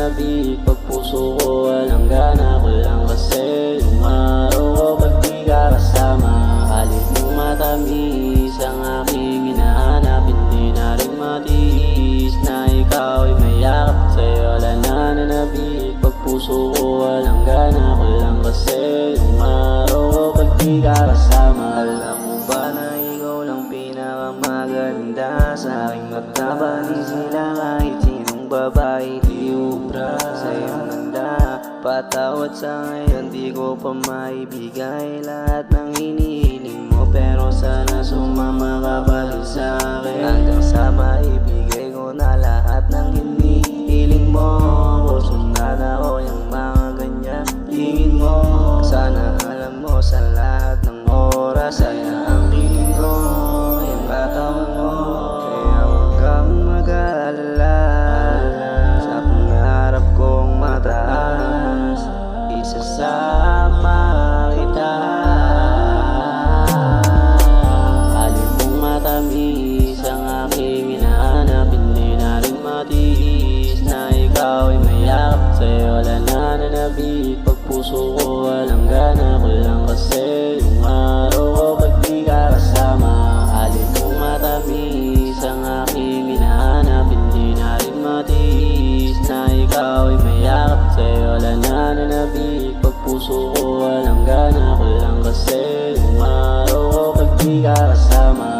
nananabik pag puso ko walang gana. Ko lang kasi yung araw ko pag di ka kasama. Halit mong matamis ang aking hinahanap. Hindi na rin matiis na ikaw ay mayakap. Sa'yo lang nananabik pag puso ko walang gana. Ko lang kasi yung araw ko pag di ka kasama. Alam mo ba na ikaw lang pinakamaganda sa aking mata? Panisila kahit sinong babae di ubra sa iyong ganda. Patawad sa ngayon di ko pa maibigay lahat ng hinihiling mo, pero sana sumama ka pa rin sa akin hanggang sa maibigay ko na lahat ng hinihiling mo. Sundan ako yung mga ganyan tingin mo. Sana alam mo sa lahat ng oras ay ang piling ko yung katawan mo. Kaya huwag kang mag-aalala sa pangarap kong mataas, isasama kita. Halit mong matamis ang aking hinahanap. Hindi na rin matiis na ikaw ay mayakap. Sa'yo lang nananabik pag puso ko walang gana. Ko lang kasi yung araw ko pag di ka kasama. Halit mong matamis ang aking hinahanap. Hindi na rin matiis na ikaw ay mayakap. Sa'yo lang nananabik pag puso ko walang gana. Ko lang kasi yung araw ko pag di ka kasama.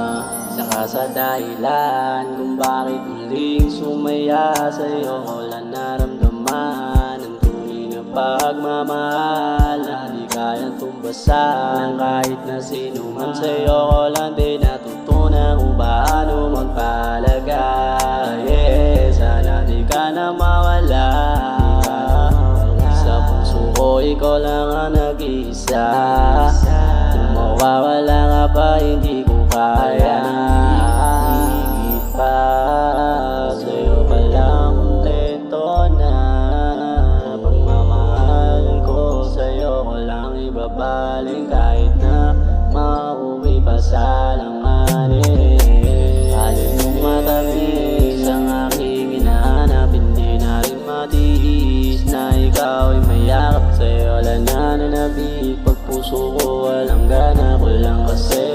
Saka sa dahilan kung bakit muling sumaya sa'yo ko lang naramdaman ang tunay na pagmamahal na di kayang tumbasan. Kahit na sino man sa'yo ko lang din natutunan kung paano magpahalaga. Yeah, sana di ka na mawala. Sa puso ko ikaw lang ang nag-iisa. Kung mawawala ka pa hindi ko kaya. Higit pa sa'yo pa lang kontento na. Pagmamahal ko sa'yo ko lang ibabaling kahit na mauwi pa sa langanin. Halit mong matamis ang aking hinahanap. Hindi na rin matiis na ikaw ay mayakap. Sa'yo lang nananabik pag puso ko walang gana. Ko lang kasi